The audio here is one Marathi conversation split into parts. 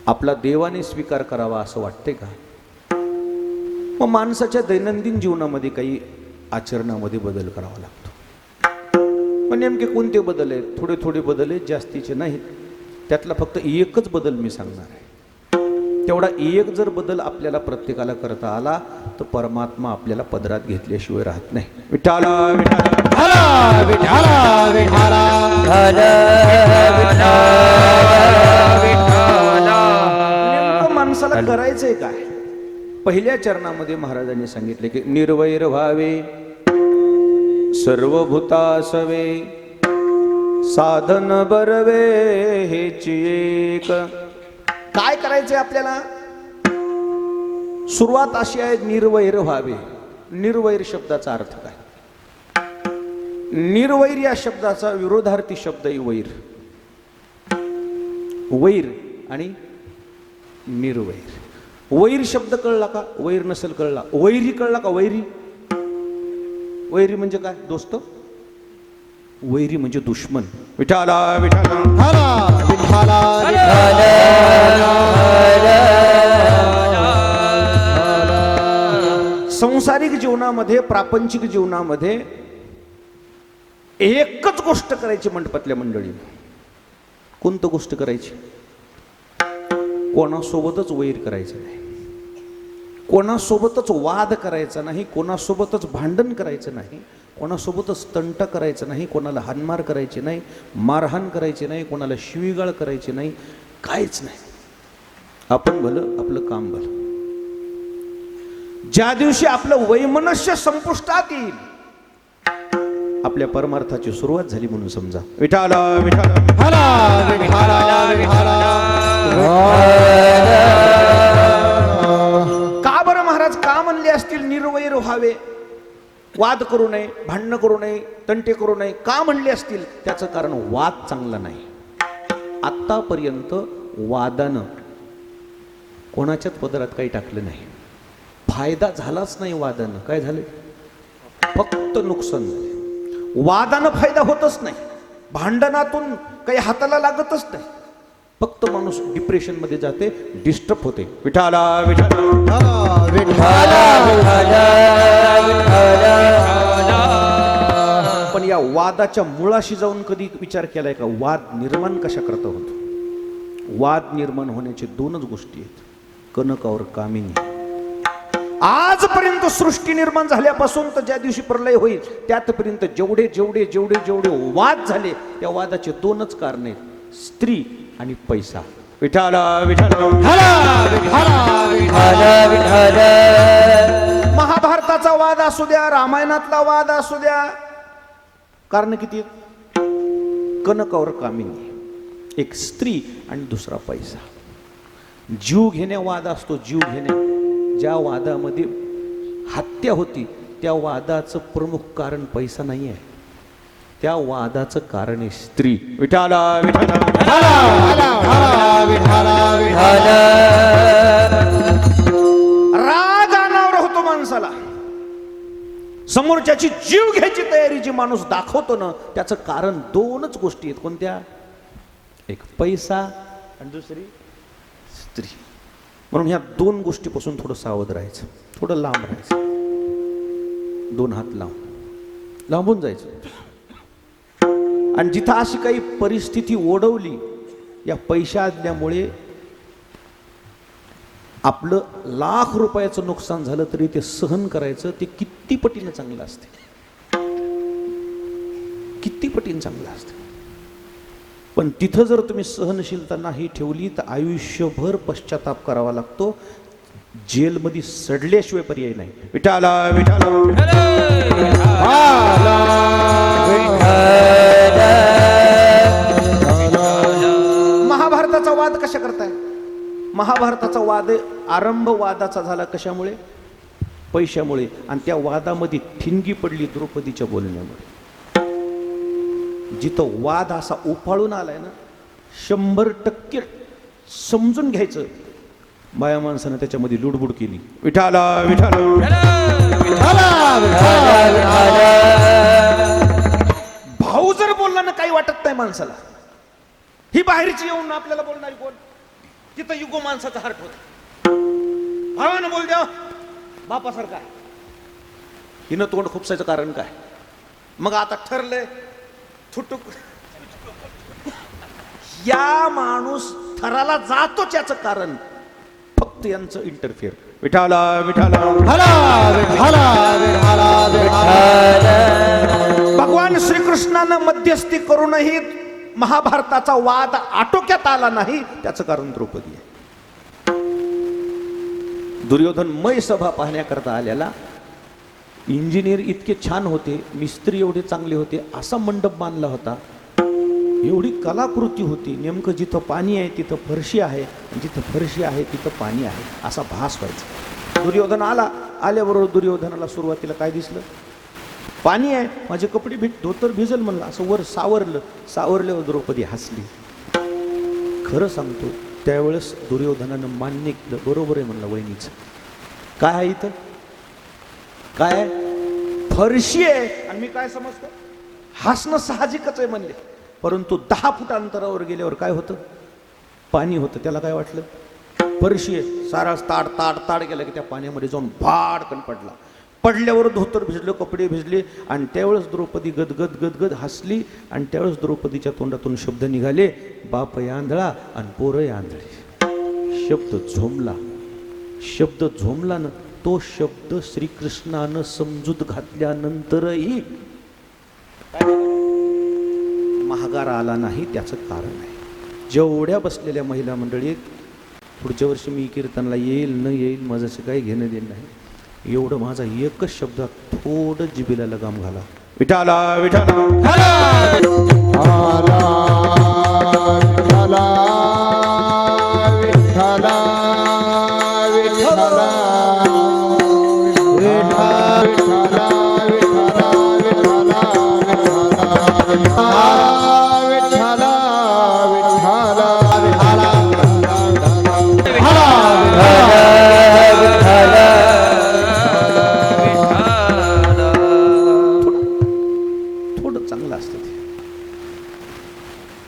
आपला देवाने स्वीकार करावा असं वाटते का? मग माणसाच्या दैनंदिन जीवनामध्ये काही आचरणामध्ये बदल करावा लागतो. पण नेमके कोणते बदल आहेत? थोडे थोडे बदल आहेत, जास्तीचे नाहीत. त्यातला फक्त एकच बदल मी सांगणार आहे. तेवढा एक जर बदल आपल्याला प्रत्येकाला करता आला तर परमात्मा आपल्याला पदरात घेतल्याशिवाय राहत नाही. विठाला विठाला विठाला विठाला. नेमकं माणसाला करायचंय काय? पहिल्या चरणामध्ये महाराजांनी सांगितले की निर्वैर व्हावे, सर्वभूतासवे, साधन बरवे हेची एक. काय करायचंय आपल्याला? सुरुवात अशी आहे, निर्वैर व्हावे. निर्वैर शब्दाचा अर्थ काय? निर्वैर या शब्दाचा विरोधार्थी शब्द आहे वैर. वैर आणि निर्वैर. वैर शब्द कळला का? वैर नसेल कळला. वैरी कळला का? वैरी. वैरी म्हणजे काय दोस्त? वैरी म्हणजे दुश्मन. विठाला विठाला विठाला संसारिक जीवनामध्ये, प्रापंचिक जीवनामध्ये एकच गोष्ट करायची मंडपातल्या मंडळीने. कोणतं गोष्ट करायची? कोणासोबतच वैर करायचं नाही, कोणासोबतच वाद करायचा नाही, कोणासोबतच भांडण करायचं नाही, कोणासोबतच तंट करायचं नाही, कोणाला हानमार करायची नाही, मारहाण करायची नाही, कोणाला शिवीगाळ करायची नाही, काहीच नाही. आपण भलं, आपलं काम भलं. ज्या दिवशी आपलं वैमनस्य संपुष्टात येईल, आपल्या परमार्थाची सुरुवात झाली म्हणून समजा. विठाला विठाला विठाला विठाला विठाला. का बरं महाराज का म्हणले असतील निर्वैर व्हावे, वाद करू नये, भांडणं करू नये, तंटे करू नये? का म्हणले असतील? त्याचं कारण वाद चांगला नाही. आतापर्यंत वादानं कोणाच्याच पदरात काही टाकलं नाही. फायदा झालाच नाही वादानं. काय झालं? फक्त नुकसान झाले. वादानं फायदा होतच नाही, भांडणातून काही हाताला लागतच नाही. फक्त माणूस डिप्रेशन मध्ये जाते, डिस्टर्ब होते. विठाला विठाला विठाला विठाला. पण या वादाच्या मुळाशी जाऊन कधी विचार केलाय का? वाद निर्माण कशा करता होतो? वाद निर्माण होण्याचे दोनच गोष्टी आहेत, कनक और कामिनी. आजपर्यंत सृष्टी निर्माण झाल्यापासून तर ज्या दिवशी प्रलय होईल त्यातपर्यंत जेवढे जेवढे जेवढे जेवढे वाद झाले, त्या वादाचे दोनच कारण आहेत, स्त्री आणि पैसा. विठाला विठाला महाभारताचा वाद असू द्या, रामायणातला वाद असू द्या, कारण किती? कनक और कामिनी. एक स्त्री आणि दुसरा पैसा. जीव घेण्या वाद असतो, जीव घेण्या. ज्या वादामध्ये हत्या होती त्या वादाचं प्रमुख कारण पैसा नाही आहे, त्या वादाचं कारण आहे स्त्री. विठाला विठाला राग अनावर होतो माणसाला. समोरच्याची जीव घ्यायची तयारी जी माणूस दाखवतो ना, त्याचं कारण दोनच गोष्टी आहेत. कोणत्या? एक पैसा आणि दुसरी स्त्री. म्हणून ह्या दोन गोष्टीपासून थोडं सावध राहायचं, थोडं लांब राहायचं. दोन हात लांबून जायचं. आणि जिथं अशी काही परिस्थिती ओढवली या पैशा आल्यामुळे, आपलं लाख रुपयाचं नुकसान झालं तरी ते सहन करायचं, ते किती पटीनं चांगलं असते, किती पटीनं चांगलं असते. पण तिथं जर तुम्ही सहनशीलता नाही ठेवली तर आयुष्यभर पश्चाताप करावा लागतो. जेलमध्ये सडल्याशिवाय पर्याय नाही. विठाला विठाला महाभारताचा वाद कशा करताय? महाभारताचा वाद आरंभ वादाचा झाला कशामुळे? पैशामुळे. आणि त्या वादामध्ये ठिणगी पडली द्रौपदीच्या बोलण्यामुळे. जिथं वाद असा उफाळून आलाय ना, 100% समजून घ्यायचं, बाया माणसानं त्याच्यामध्ये लुडबुड केली. विठाला विठाला भाऊ जर बोलला ना, काही वाटत नाही माणसाला. ही बाहेरची येऊन आपल्याला बोलणारी कोण? तिथं युगो माणसाचा हार्ट होता. भावानं बोल द्या बापासारखा. हिनं तोंड खुपसायचं कारण काय? मग आता ठरलंय थुटुक. या माणूस थराला जातोच याचं कारण फक्त यांचं इंटरफिअर. विठाला विठाला भगवान श्रीकृष्णानं मध्यस्थी करूनही महाभारताचा वाद आटोक्यात आला नाही, त्याचं कारण द्रौपदी आहे. दुर्योधन मय सभा पाहण्याकरता आलेला. इंजिनियर इतके छान होते, मिस्त्री एवढे चांगले होते, असा मंडप बांधला होता, एवढी कलाकृती होती. नेमकं जिथं पाणी आहे तिथं फरशी आहे, जिथं फरशी आहे तिथं पाणी आहे, असा भास व्हायचा. दुर्योधन आल्याबरोबर दुर्योधनाला सुरुवातीला काय दिसलं? पाणी आहे, माझे कपडे धोतर भिजल म्हणलं. असं वर सावरल्यावर द्रौपदी हसली. खरं सांगतो त्यावेळेस दुर्योधनानं मान्य केलं, बरोबर आहे म्हणलं वहिनीचं. काय आहे इथं? काय आहे? फरशी आहे. आणि मी काय समजतो? हसणं साहजिकच आहे म्हणले. परंतु 10 फूट अंतरावर गेल्यावर काय होतं? पाणी होतं. त्याला काय वाटलं? फरशी आहे. सारा ताड गेला की त्या पाण्यामध्ये जाऊन भाडकन पडला. पडल्यावर धोतर भिजलं, कपडे भिजले. आणि त्यावेळेस द्रौपदी गदगद हसली. आणि त्यावेळेस द्रौपदीच्या तोंडातून शब्द निघाले, बाप आंधळा आणि पोरं आंधळी. शब्द झोंबला ना. तो शब्द श्रीकृष्णानं समजूत घातल्यानंतरही महागार आला नाही. त्याचं कारण आहे, जेवढ्या बसलेल्या महिला मंडळीत पुढच्या वर्षी मी कीर्तनला येईल न येईल माझं काही घेणं देणं नाही. एवढं माझा एकच शब्द थोडं जिभेला लगाम घाला. विठाला विठाला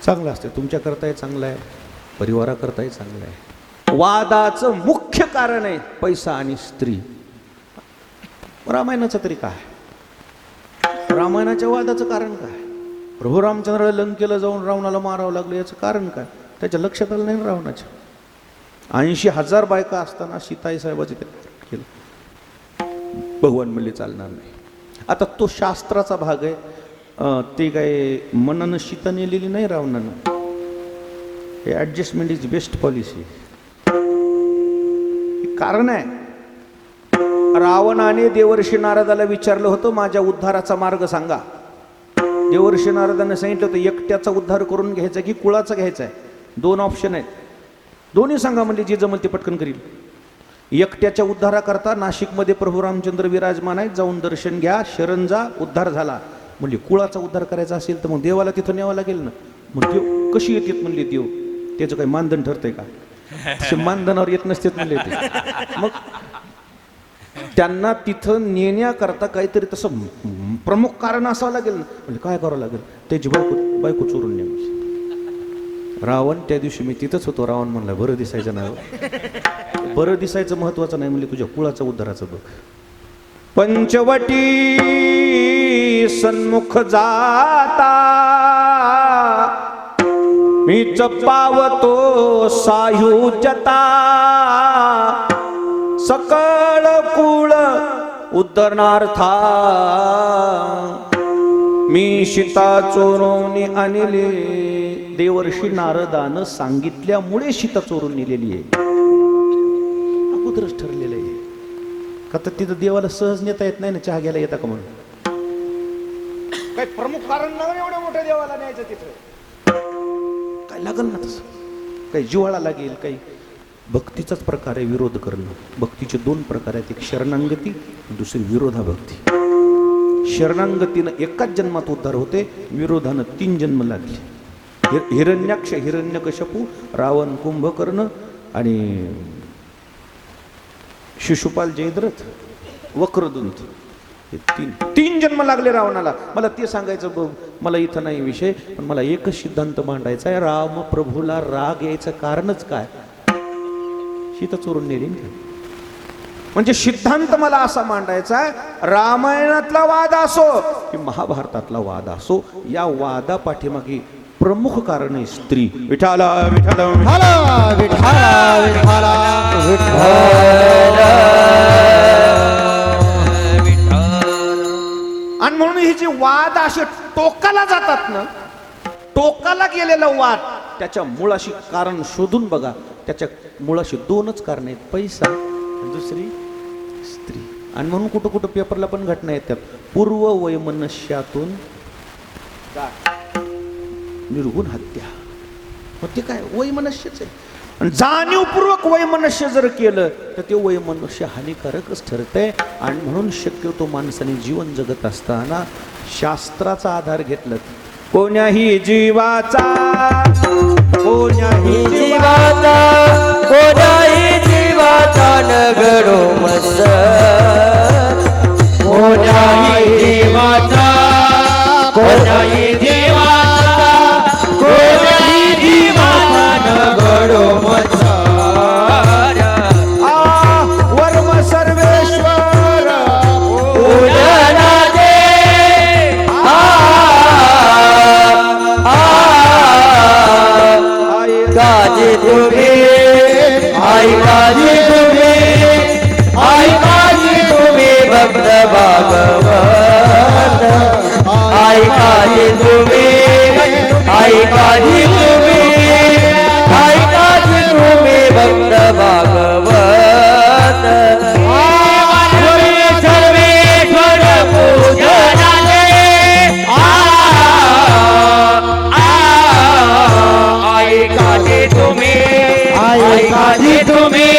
चांगलं असते. तुमच्याकरताही चांगलं आहे, परिवाराकरताही चांगलं आहे. वादाचं मुख्य कारण आहे पैसा आणि स्त्री. रामायणाचं तरी काय? रामायणाच्या वादाचं कारण काय? प्रभू रामचंद्राला लंकेला जाऊन रावणाला मारावं लागलं, याचं कारण काय? त्याच्या लक्षात आलं नाही रावणाच्या. 80,000 बायका असताना सीताई साहेबाचे ते केलं. भगवान म्हणले चालणार नाही. आता तो शास्त्राचा भाग आहे. ते काय मनानं सीता नेलेली नाही रावणानं. हे ॲडजस्टमेंट इज बेस्ट पॉलिसी. कारण आहे. रावणाने देवर्षी नारदाला विचारलं होतं, माझ्या उद्धाराचा मार्ग सांगा. देवर्षी नारदाने सांगितलं होतं, एकट्याचा उद्धार करून घ्यायचा की कुळाचा घ्यायचा आहे? 2 ऑप्शन आहेत, दोन्ही सांगा म्हणजे जे जमल ते पटकन करील. एकट्याच्या उद्धाराकरता नाशिकमध्ये प्रभू रामचंद्र विराजमान आहेत, जाऊन दर्शन घ्या, शरण जा, उद्धार झाला. म्हणजे कुळाचा उद्धार करायचा असेल तर मग देवाला तिथं न्यावं लागेल ना. मग देव कशी येतात म्हणले देव? त्याचं काही मानधन ठरतंय का? मानधनावर येत नसतेच म्हणले ते. मग त्यांना तिथं नेण्याकरता काहीतरी तसं प्रमुख कारण असावं लागेल ना. म्हणजे काय करावं लागेल? त्याची बायको चोरून न्यायची. रावण त्या दिवशी मी तिथंच होतो. रावण म्हणला बरं दिसायचं नाही. बरं दिसायचं महत्वाचं नाही म्हणजे तुझ्या कुळाचा उद्धाराचं बघ. पंचवटी सन्मुख जाता मीच पावतो सायुज्यता. सकळ कुळ उद्धरणार्था मी सीता चोरून आणले. देवर्षी नारदानं सांगितल्यामुळे सीता चोरून नेलेली आहे. अगोदरच ठरलेलं आहे. का तर तिथं देवाला सहज नेता येत नाही ना, चहा घ्यायला येता का म्हणून. काही प्रमुख कारण नाही एवढ्या मोठ्या देवाला न्यायचं. तिथं काय लागल ना तसं, काही जिव्हाळा लागेल, काही भक्तीचाच प्रकार आहे विरोध करणं. भक्तीचे 2 प्रकार आहेत, एक शरणांगती, दुसरी विरोधाभक्ती. शरणांगतीनं एकाच जन्मात उद्धार होते, विरोधानं 3 जन्म लागले. हिरण्याक्ष, हिरण्यकशपू, रावण, कुंभकर्ण आणि शिशुपाल, जयद्रथ, वक्रदुंत. हे 3 जन्म लागले रावणाला. मला ते सांगायचं मला इथं नाही विषय, पण मला एकच सिद्धांत मांडायचा आहे. राम प्रभूला राग यायचं कारणच काय? सीता चोरून नेली ना. म्हणजे सिद्धांत मला असा मांडायचा आहे, रामायणातला वाद असो की महाभारतातला वाद असो, या वादा पाठीमागे प्रमुख कारण आहे स्त्री. विठाला विठाला विठाला विठाला विठाला आणि म्हणून ही जी वाद असे टोकाला जातात ना, टोकाला गेलेला वाद त्याच्या मुळाशी कारण शोधून बघा. त्याच्या मुळाशी दोनच कारण आहेत, पैसा आणि दुसरी स्त्री. आणि म्हणून कुठं कुठं पेपरला पण घटना येतात, पूर्व वैमनस्यातून निर्गुण हत्या. मग ते काय वैमनस्यच आहे. आणि जाणीवपूर्वक वैमनस्य जर केलं तर ते वैमनस्य हानिकारकच ठरतंय. आणि म्हणून शक्यतो माणसाने जीवन जगत असताना शास्त्राचा आधार घेतला. कोण्याही जीवाचा कोण्याही जीवाचा कोणाही जीवाचा नगडो मस कोणाही जीवाचा कोणाही जीवाचा कोणाही जीवाचा नगडो मस वर्म सर्वेश्वर पूजना दे काजी तुम्ही आई काजी तुम्ही आई काजी तुम्ही भक्त भागवत आई काजी तुम्ही आई काजी तुम्ही आई काजी तुम्ही भक्त भागवत सर्वेश्वर पूजना दे आई काजी तुम्ही आई काजी तुम्ही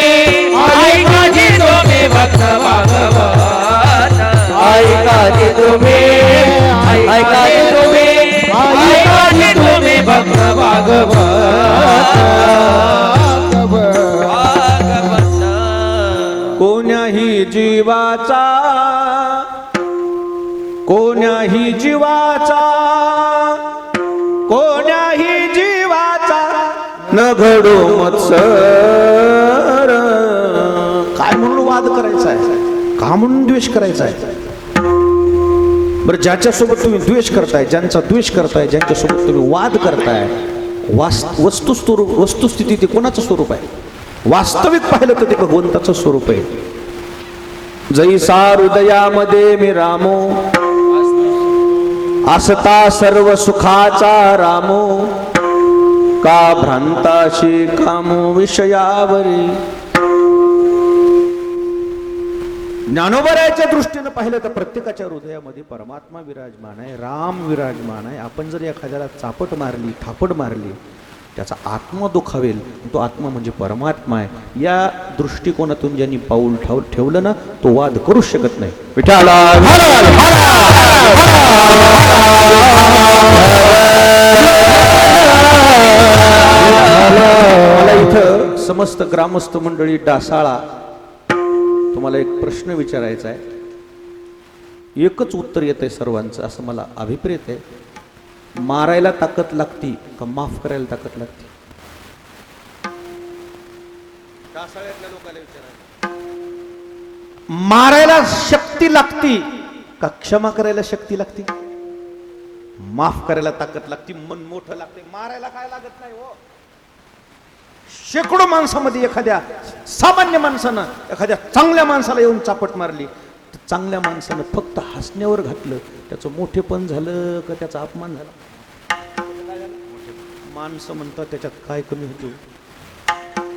आई काजी तुम्ही भक्त भागवत आई काजी तुम्ही आई काजी तुम्ही आई काजी तुम्ही भक्त भागवत कोण्याही जीवाचा कोण्याही जीवाचा कोण्याही जीवाचा न घडो मत्सर. काय म्हणून वाद करायचा आहे, का म्हणून द्वेष करायचा आहे. बरं, ज्याच्यासोबत तुम्ही द्वेष करताय, ज्यांचा द्वेष करताय, ज्यांच्यासोबत तुम्ही वाद करताय, वस्तुस्थिती ते कोणाचं स्वरूप आहे? वास्तविक पाहिलं तर ते भगवंताचं स्वरूप आहे. जैसा हृदयामध्ये मी रामो असता सर्व सुखाचा रामो का भ्रांताशी कामो विषयावरी. ज्ञानोबराच्या दृष्टीनं पाहिलं तर प्रत्येकाच्या हृदयामध्ये परमात्मा विराजमान आहे, राम विराजमान आहे. आपण जर एखाद्याला चापट मारली, थापड मारली, त्याचा आत्मा दुखावेल. तो आत्मा म्हणजे परमात्मा आहे. या दृष्टिकोनातून ज्यांनी पाऊल ठेवलं ना, तो वाद करूच शकत नाही. विठाला मला इथं समस्त ग्रामस्थ मंडळी डासाळा तुम्हाला एक प्रश्न विचारायचा आहे. एकच उत्तर येत आहे सर्वांचं, असं मला अभिप्रेत आहे. मारायला ताकद लागती का माफ करायला ताकद लागते? मारायला शक्ती लागती का क्षमा करायला शक्ती लागती? माफ करायला ताकद लागती, मन मोठं लागते. मारायला काय लागत नाही हो. शेकडो माणसामध्ये एखाद्या सामान्य माणसानं एखाद्या चांगल्या माणसाला येऊन चापट मारली, तर चांगल्या माणसानं फक्त हसण्यावर घातलं, त्याचं मोठेपण झालं का त्याचा अपमान झाला? माणसं म्हणतात त्याच्यात काय कमी होतो.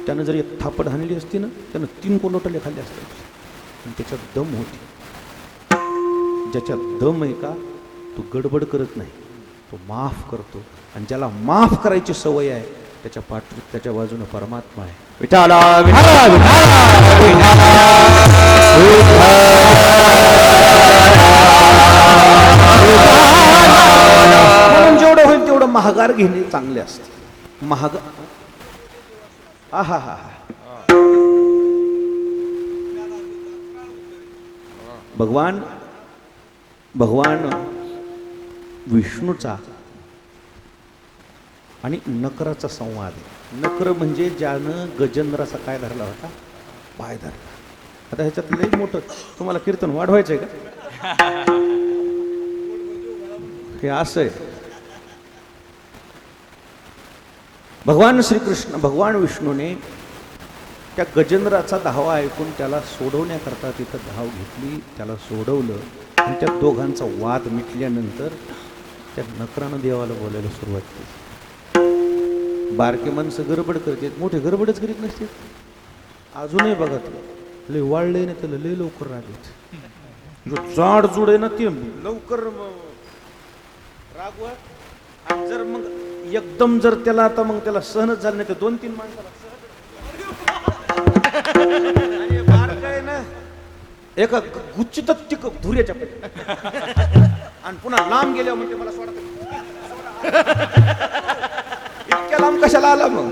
त्यानं जर एक थापड हाणली असती ना, त्यानं 3 कोलोटले खाल्ले असते. आणि त्याच्यात दम होती. ज्याच्यात दम आहे का, तो गडबड करत नाही, तो माफ करतो. आणि ज्याला माफ करायची सवय आहे, त्याच्या त्याच्या बाजूने परमात्मा आहे. विठाला विठाला म्हणून जेवढं होईल तेवढं महागार घेणे चांगले असते. महाग हा भगवान विष्णूचा आणि नकराचा संवाद आहे. नकर म्हणजे ज्यानं गजेंद्राचा काय धरला होता, पाय धरला. आता ह्याच्यात लई मोठं तुम्हाला कीर्तन वाढवायचंय का? हे असं आहे. भगवान श्रीकृष्ण, भगवान विष्णूने त्या गजेंद्राचा धावा ऐकून त्याला सोडवण्याकरता तिथं धाव घेतली, त्याला सोडवलं आणि त्या दोघांचा वाद मिटल्यानंतर त्या नकरानं देवाला बोलायला सुरुवात केली. बारके माणसं गडबड करतात, मोठे गडबडच करीत नसते. अजूनही बघा ते लय वाढले ना, त्याला लय लवकर रागवत. जो जाड जुड आहे ना ते लवकर रागवत. आणि जर मग एकदम जर त्याला आता मग त्याला सहनच झालं नाही तर 2-3 माणसाला आणि बारका आहे ना एका गुच्छितच टिक धुऱ्याच्या आणि पुन्हा लांब गेल्या म्हणते मला सोडत. इतक्या लांब कशाला आला मग?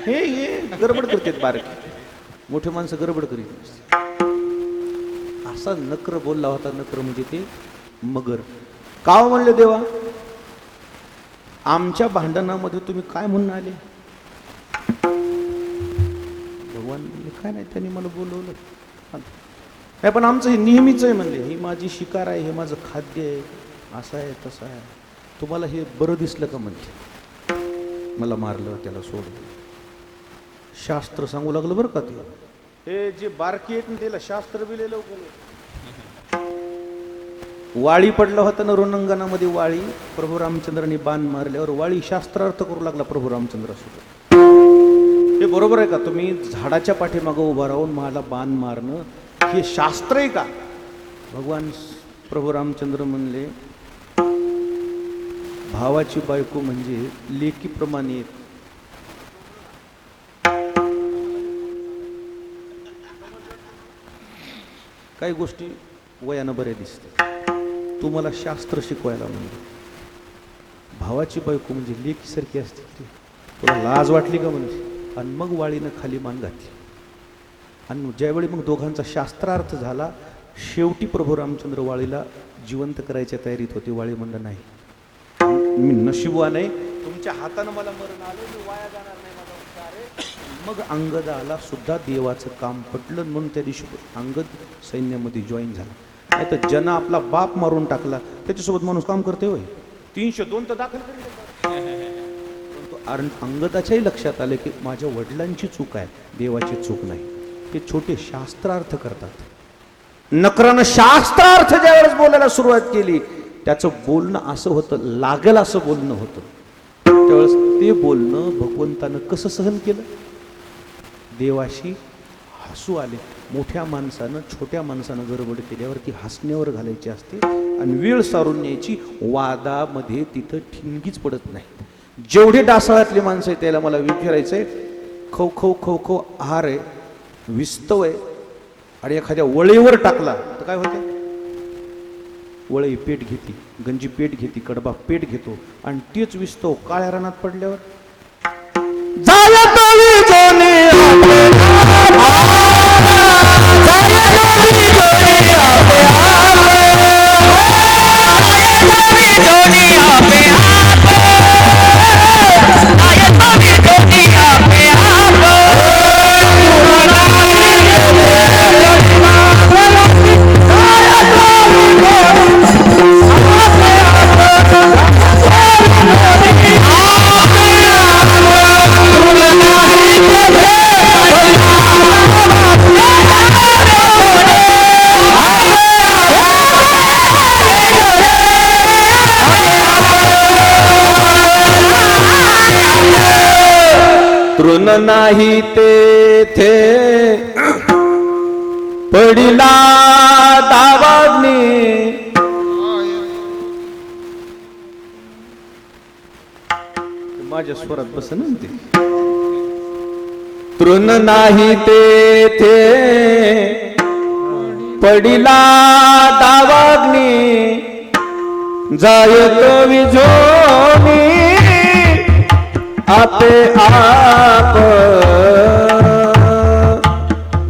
हे गडबड करतात बारके, मोठे माणसं गडबड करीत नसते. असा नकर बोलला होता. नकर म्हणजे ते मगर. का म्हणले देवा, आमच्या भांडणामध्ये तुम्ही काय म्हणून आले? भगवान म्हणले काय नाही, त्यांनी मला बोलवलं. नाही पण आमचं हे नेहमीच आहे म्हणले, ही माझी शिकार आहे, हे माझं खाद्य आहे, असं आहे तसं आहे. तुम्हाला हे बरं दिसलं का म्हणते? मला मारलं, त्याला सोडलं. शास्त्र सांगू लागलं बरं का ते. हे जे बारकी आहेत ना त्याला शास्त्र बी लवकर. वाळी पडला होता ना रणंगणामध्ये, वाळी प्रभू रामचंद्रांनी बाण मारल्यावर वाळी शास्त्रार्थ करू लागला प्रभू रामचंद्रासोबत. हे बरोबर आहे का? तुम्ही झाडाच्या पाठीमागं उभा राहून मला बाण मारणं हे शास्त्र आहे का? भगवान प्रभू रामचंद्र म्हणले, भावाची बायको म्हणजे लेकीप्रमाणे. काही गोष्टी वयानं बऱ्या दिसतात. तुम्हाला शास्त्र शिकवायला म्हणजे भावाची बायको म्हणजे लेकीसारखी असते. तुला लाज वाटली का म्हणजे? आणि मग वाळीनं खाली मान घातली. आणि ज्यावेळी मग दोघांचा शास्त्रार्थ झाला, शेवटी प्रभू रामचंद्र वाळीला जिवंत करायच्या तयारीत होते. वाळी म्हणलं नाही, मी नशीबवान आहे, तुमच्या हातानं मला मरण आलं, मी वाया जाणार नाही, माझा उपकार आहे. मग अंगदाला सुद्धा देवाचं काम पटलं म्हणून त्या दिवशी अंगद सैन्यामध्ये जॉईन झाला. नाही तर ज्यांना आपला बाप मारून टाकला त्याच्यासोबत माणूस काम करते होय. 302 तर दाखल करेल. अंगदाच्याही लक्षात आलं की माझ्या वडिलांची चूक आहे, देवाची चूक नाही. ते छोटे शास्त्रार्थ करतात. नकरानं शास्त्रार्थ ज्यावेळेस बोलायला सुरुवात केली, त्याचं बोलणं असं होतं, लागेल असं बोलणं होतं. त्यावेळेस ते बोलणं भगवंतानं कसं सहन केलं? देवाशी हसू आले. मोठ्या माणसानं छोट्या माणसानं गडबड केल्यावर ती हसण्यावर घालायची असते आणि वेळ सारून न्यायची. वादामध्ये तिथं ठिणगीच पडत नाही. जेवढे डासाळातली माणसं आहेत त्याला मला विचारायचंय, खो खो खो खो आहार आहे, विस्तव आहे आणि एखाद्या वळीवर टाकला तर काय होतं? वळी पेट घेते, गंजी पेट घेते, कडबा पेट घेतो आणि तेच विस्तव काळ्या रानात पडल्यावर तृण नाही तेथे पडिला दावाग्नी. माझ्या स्वरात बसन ते. तृण नाही तेथे पडिला दावाग्नी, जायतो विझोनी आपे आप.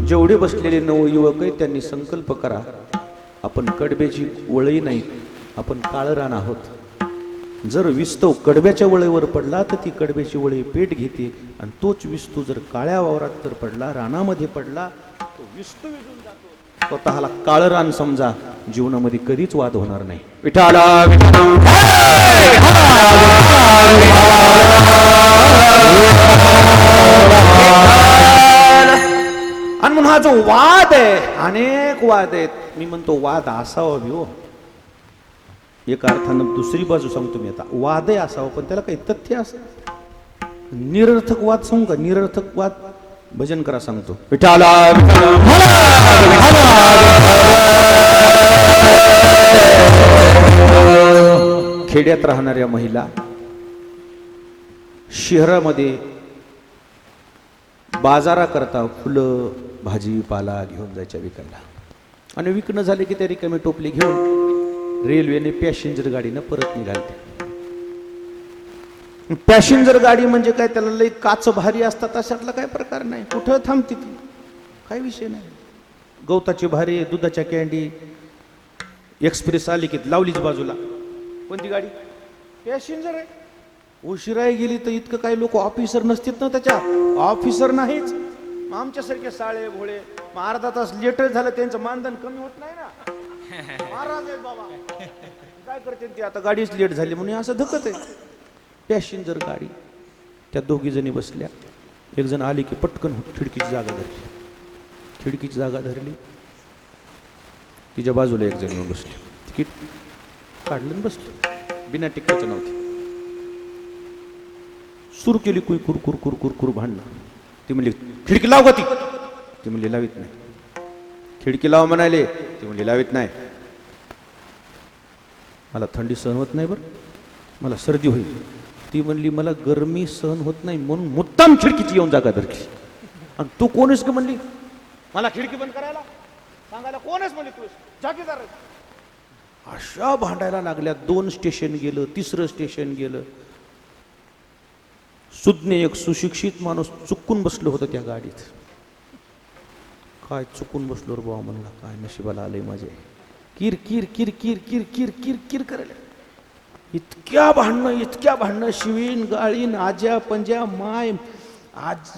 जेवढे बसलेले नवयुवक आहेत त्यांनी संकल्प करा, आपण कडब्याची वळी नाही, आपण काळं रान आहोत. जर विस्तव कडब्याच्या वळेवर पडला तर ती कडब्याची वळी पेट घेते, आणि तोच विस्तू जर काळ्या वावरात जर पडला, रानामध्ये पडला, तो विस्तू विजून जातो. स्वतःला काळं रान समजा, जीवनामध्ये कधीच वाद होणार नाही. विठाला आणि म्हणून हा जो वाद आहे, अनेक वाद आहेत. मी म्हणतो वाद असावा भी हो. एका अर्थानं दुसरी बाजू सांगतो मी आता, वादही असावं पण त्याला काही तथ्य असं. निरर्थक वाद सांगू का? निरर्थक वाद भजन करा सांगतो. विठाला खेड्यात राहणाऱ्या महिला शहरामध्ये बाजाराकरता फुलं भाजीपाला घेऊन जायच्या विकायला, आणि विकणं झाले की त्या रिकामी टोपली घेऊन रेल्वेने पॅसेंजर गाडीनं परत निघालते. पॅसेंजर गाडी म्हणजे काय, त्याला लई काच भारी असतात अशातला काय प्रकार नाही. कुठं थांबते ती, काही विषय नाही. गवताची भारी, दुधाच्या कॅन्डी, एक्सप्रेस आली की लावलीच बाजूला. कोणती गाडी? पॅसेंजर आहे. उशिराही गेली तर इतकं काही लोक ऑफिसर नसतात ना, त्याच्या ऑफिसर नाहीच. आमच्यासारखे साळे भोळे, अर्धा तास लेट झालं त्यांचं मानधन कमी होत नाही ना. महाराज आहेत बाबा, काय करते ते आता, गाडीच लेट झाली म्हणून असं धकत आहे. पॅसेंजर गाडी, त्या दोघी जणी बसल्या. एक जण आली की पटकन खिडकीची जागा धरली. खिडकीची जागा धरली, तिच्या बाजूला एक जण बसली. तिकीट काढलं आणि बसली. बिना तिकिटाचं नव्हती. सुरू केली कुरकुर कुरकुर कुरकुर भांडणं. ती म्हणली खिडकी लाव का ती म्हणली लावित नाही. खिडकी लाव म्हणाले, ती म्हणली लावित नाही. मला थंडी सहन होत नाही, बरं मला सर्दी होईल. ती म्हणली मला गरमी सहन होत नाही म्हणून मुद्दाम खिडकीची येऊन जागा धरली. आणि तू कोणीस का म्हणली मला खिडकी बंद करायला सांगायला? कोणच म्हणली तू जागीदार. अशा भांडायला लागल्या. 2 स्टेशन गेलं, 3रं स्टेशन गेलं. सुज्ञ एक सुशिक्षित माणूस चुकून बसलो होतं त्या गाडीत. काय चुकून बसलो रे बाबा म्हणला, काय नशिबाला आलंय माझे. किर किर किर किर किर किर किर किर करायला. इतक्या भांडणं, शिवीन गाळीन, आज्या पंज्या माय. आज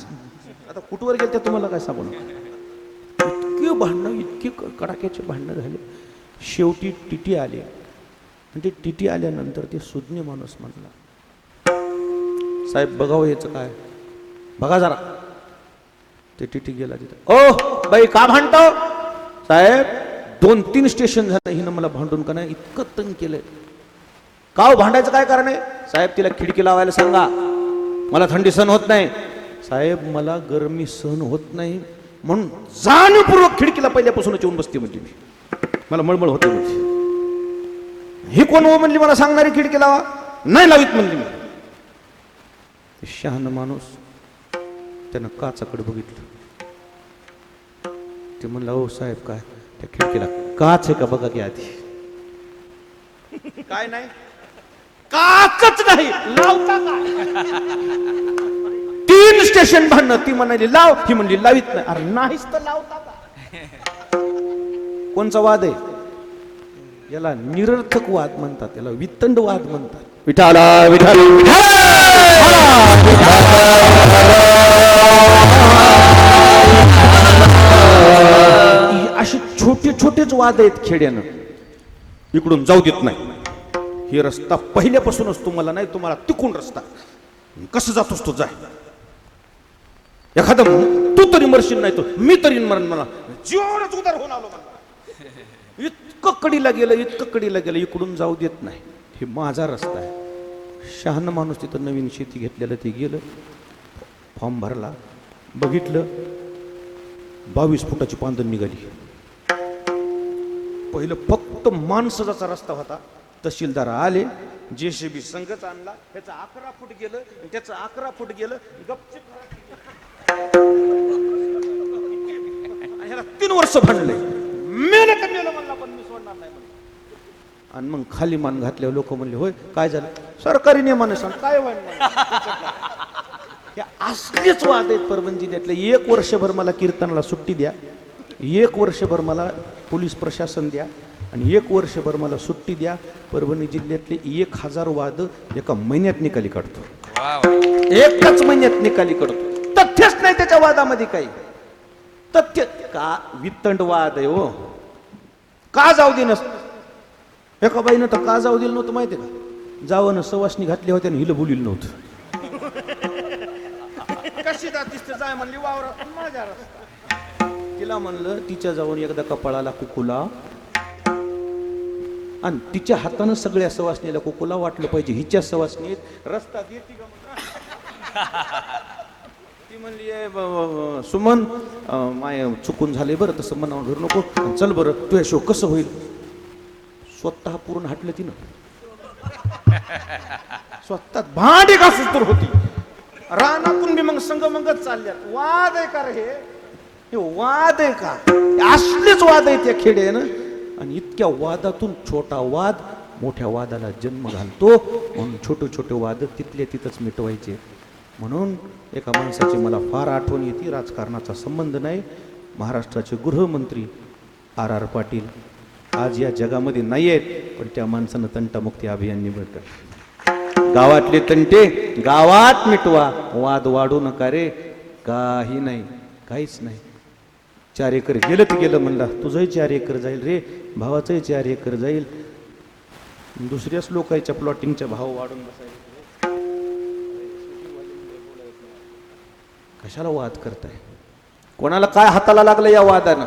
आता कुठवर गेल त्या तुम्हाला काय सांगू नका. इतके भांडणं, इतके कडाक्याचे भांडणं झाले. शेवटी टीटी आले. आणि ते टीटी आल्यानंतर ते सुज्ञ माणूस म्हणला, साहेब बघावं याचं काय, बघा जरा. ते टीटी गेला तिथं. ओ बाई का भांडतो? साहेब 2-3 स्टेशन झालं हिनं मला भांडून का नाही इतकं तंग केलंय. का हो भांडायचं काय कारण आहे? साहेब तिला खिडकी लावायला सांगा, मला थंडी सहन होत नाही. साहेब मला गरमी सहन होत नाही म्हणून जाणीवपूर्वक खिडकीला पहिल्यापासूनच येऊन बसते म्हणजे मी, मला मळमळ होते म्हणजे. ही कोण हो म्हणली मला सांगणारी खिडकी लावा? नाही लावीत म्हणली मी. शहाणा माणूस त्यानं काचाकडे बघितलं. ते म्हणलं हो साहेब काय त्या खिडकीला काच आहे का बघा की आधी. काय नाही, काचच नाही, लावता काय? 3 स्टेशन भांडणं. ती म्हणाली लाव, ही म्हणली लावित नाही. अरे नाहीच तर लावता का? कोणचा वाद आहे? याला निरर्थक वाद म्हणतात, याला वितंड वाद म्हणतात. विठाला विठाल असे छोटे छोटेच वाद आहेत खेड्यानं. इकडून जाऊ देत नाही. हे रस्ता पहिल्यापासूनच तुम्हाला नाही, तुम्हाला तिकून रस्ता. कसं जातोस तू? जाय. एखादं तू तरी मरशील नाही तर मी तरी मरण. मला जीवावरच उदार होऊन आलो. मला इतकं कडीला गेलं, इकडून जाऊ देत नाही. हे माझा रस्ता आहे. शहाणा माणूस तिथं नवीन शेती घेतलेलं ते गेलं, फॉर्म भरला, बघितलं 22 फुटाची पांदण निघाली. पहिलं फक्त माणसाचा रस्ता होता. तहसीलदार आले, JCB संघच आणला, ह्याचं 11 फूट गेलं, त्याचं 11 फूट गेलं. गपचिप ह्याला 3 वर्ष भांडले. मेलं का मेलं म्हणला, पण मी सोडणार नाही म्हणलं. आणि मग खाली मान घातल्यावर लोक म्हणले होय काय झालं? सरकारी नियमाने सांग काय व्हायला. हे असलेच वाद आहेत परभणी जिल्ह्यातले. 1 वर्षभर मला कीर्तनाला सुट्टी द्या, 1 वर्षभर मला पोलीस प्रशासन द्या, आणि 1 वर्षभर मला सुट्टी द्या, परभणी जिल्ह्यातले 1000 वाद एका महिन्यात निकाली काढतो. एकच महिन्यात निकाली काढतो. तथ्यच नाही त्याच्या वादामध्ये काही. तथ्य का वित्तंड वाद आहे हो. का जाऊ दे नसतं. एका बाईनं तर का जाऊ दिलं नव्हतं माहिती आहे का? जावं ना सवासनी घातली होत्या आणि हिला बोलिलं नव्हतं. कशी जातीस तर जाय म्हणली वावरात माझ्या रस्ता. तिला म्हणलं तिच्या जाऊन एकदा कपाळाला कुकुला आणि तिच्या हातानं सगळ्या सवासनीला कुकुला वाटलं पाहिजे. हिच्या सवासनीत रस्ता देती का ती म्हणली सुमन माय चुकून झाले बरं तसं मनावर धरू नको चल बरं तुझ्या शो कसं होईल. स्वतः पूर्ण हटलं तिनं. स्वतः भांडी घासून तर होती. रानातून बी मग संगमंगत चालल्यात. वाद आहे का रे हे वाद आहे का? असलेच वाद आहेत या खेड्यानं. आणि इतक्या वादातून छोटा वाद मोठ्या वादाला जन्म घालतो. म्हणून छोटे छोटे वाद तिथले तिथंच मिटवायचे. म्हणून एका माणसाची मला फार आठवण येते. राजकारणाचा संबंध नाही. महाराष्ट्राचे गृहमंत्री R.R. पाटील आज या जगामध्ये नाही आहेत, पण त्या माणसानं तंटामुक्ती अभियान निवडलं. गावातले तंटे गावात मिटवा, वाद वाढू नका रे. काही नाही, काहीच नाही. 4 एकर गेलं तर गेलं म्हणला. तुझंही 4 एकर जाईल रे, भावाचंही 4 एकर जाईल. दुसऱ्याच लोकांच्या प्लॉटिंगचा भाव वाढून बसायला. कशाला वाद करताय? कोणाला काय हाताला लागलं या वादानं?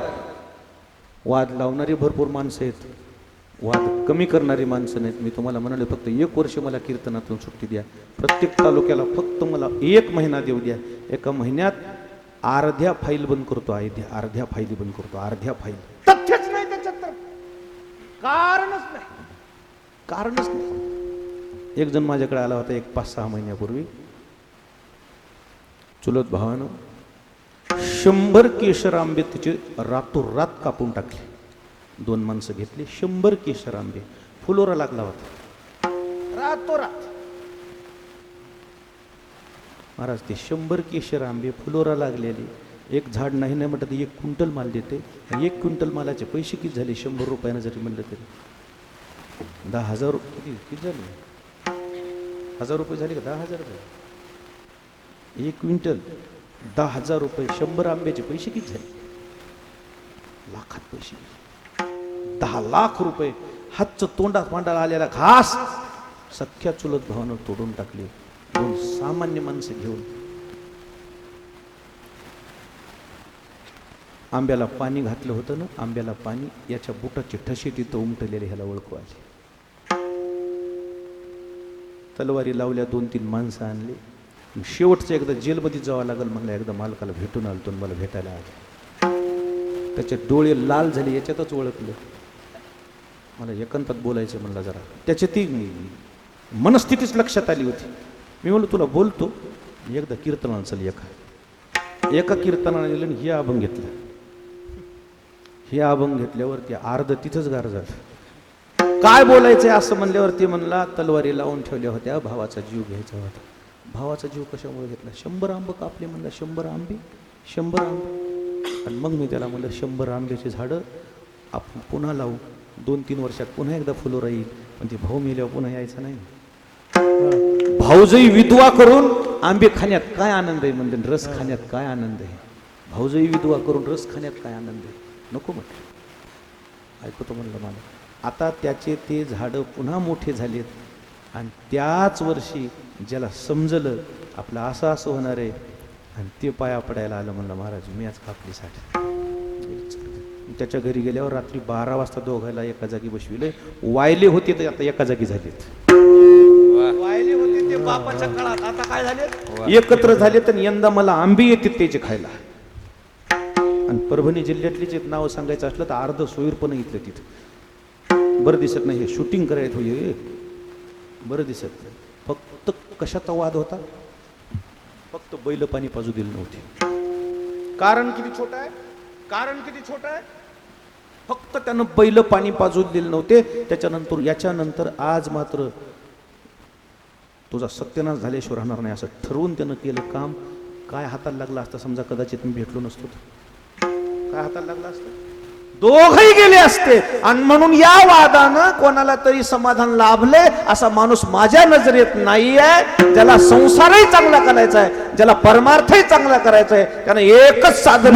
वाद लावणारी भरपूर माणसं आहेत, वाद कमी करणारी माणसं नाहीत. मी तुम्हाला म्हणाले फक्त 1 वर्ष मला कीर्तनातून सुट्टी द्या. प्रत्येक तालुक्याला फक्त मला 1 महिना देऊ द्या. एका महिन्यात अर्ध्या फाईल बंद करतो. अर्ध्या फाईली बंद करतो. अर्ध्या फाईल. तथ्यच नाही त्याच्यात तर कारणच नाही. एक जण माझ्याकडे आला होता 5-6 महिन्यापूर्वी. चुलत भावानं 100 केशर आंबे तिचे रातोरात कापून टाकले. 2 माणसं घेतली. 100 केशर आंबे फुलोरा लागला होता रातोरात. महाराज ते 100 केशर आंबे फुलोरा लागलेले. एक झाड नाही म्हटलं तर 1 क्विंटल माल देते. 1 क्विंटल मालाचे पैसे किती झाले? 100 रुपयानं जरी म्हणलं तरी 10,000 किती झाले? 1000 रुपये झाले का? 10,000 रुपये. 1 क्विंटल 10,000 रुपये. 100 आंब्याचे पैसे किती झाले? लाखात पैसे. 10 लाख रुपये. हातचं तोंडात मांडाला आलेला घास सख्या चुलत भावानं तोडून टाकले. 2 सामान्य माणसं घेऊन. आंब्याला पाणी घातलं होतं ना, आंब्याला पाणी. याच्या बुटाचे ठसे तिथं उमटलेले ह्याला ओळखू आले. तलवारी लावल्या. 2-3 माणसं आणली. शेवटचं एकदा जेलमध्ये जावं लागेल म्हणलं. एकदा मालकाला भेटून आलतो मला भेटायला आले. त्याचे डोळे लाल झाले. याच्यातच ओळखलं. मला एकांतात बोलायचं म्हणलं जरा. त्याची ती मनस्थितीच लक्षात आली होती. मी म्हणलो तुला बोलतो. एकदा कीर्तनाला चल. एका कीर्तनाला गेलं आणि हे अभंग घेतलं. हे अभंग घेतल्यावरती अर्ध तिथंच गार झालं. काय बोलायचंय असं म्हणल्यावर ते म्हणला तलवारी लावून ठेवल्या होत्या. भावाचा जीव घ्यायचा होता. भावाचा जीव कशामुळे घेतला? 100 आंबे कापले म्हणलं. 100 आंबे. 100 आंबे. आणि मग मी त्याला म्हणलं 100 आंब्याची झाडं आपण पुन्हा लावू. 2-3 वर्षात पुन्हा एकदा फुलोरा येईल. पण ते भाऊ मेल्यावर पुन्हा यायचा नाही. भाऊजई विधवा करून आंबे खाण्यात काय आनंद आहे म्हणलं. रस खाण्यात काय आनंद आहे? भाऊजई विधवा करून रस खाण्यात काय आनंद आहे? नको म्हटलं. ऐकतो म्हणलं मला. आता त्याचे ते झाडं पुन्हा मोठे झालेत. आणि त्याच वर्षी ज्याला समजलं आपलं असं असं होणार आहे आणि ते पाया पडायला आलं. म्हणलं महाराज मी आज कापली साठी. त्याच्या घरी गेल्यावर रात्री 12 वाजता दोघायला एका जागी बसविले. वायले होते तर आता एका जागी झालेत. वायले होते ते बापाच्या काळात, आता काय झाले? एकत्र झाले. तर यंदा मला आंबे येतात त्याचे खायला. आणि परभणी जिल्ह्यातलीच एक नाव सांगायचं असलं तर अर्ध सोयीरपण इथलं तिथं. बरं दिसत नाही. हे शूटिंग करायचं होय. बरं दिसत नाही. फक्त कशाचा वाद होता? फक्त बैल पाणी पाजू दिलं नव्हते. कारण किती छोटं आहे? कारण किती छोटं आहे? फक्त त्यानं बैल पाणी पाजू दिले नव्हते. त्याच्यानंतर याच्यानंतर आज मात्र तुझा सत्यानाश झाल्याशिवाय राहणार नाही असं ठरवून त्यानं केलं काम. काय हाताला लागला असता समजा कदाचित मी भेटलो नसतो तर? काय हाताला लागला असतं? दोघही गेले असते. आणि म्हणून या वादानं कोणाला तरी समाधान लाभले असा माणूस माझ्या नजरेत नाहीये. ज्याला संसारही चांगला करायचा आहे, ज्याला परमार्थही चांगला करायचा आहे, त्यानं एकच साधन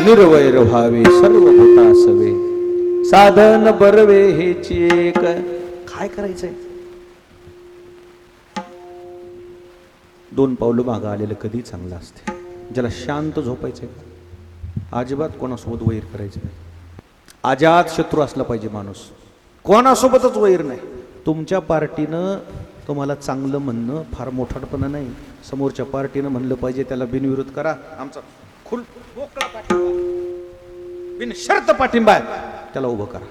निर्वैर व्हावे सर्व भूतासवे साधन बरवे हेची एक. काय करायचंय? दोन पावलं मागं आलेलं कधी चांगलं असते. ज्याला शांत झोपायचंय, अजिबात कोणासोबत वैर करायचं नाही. अजात शत्रू असला पाहिजे माणूस, कोणासोबतच वैर नाही. तुमच्या पार्टीनं तुम्हाला चांगलं म्हणणं फार मोठापणा नाही. समोरच्या पार्टीनं म्हणलं पाहिजे त्याला बिनविरोध करा, आमचा खुल मोकळा पाठिंबा, बिनशर्त पाठिंबा आहे, त्याला उभं करा.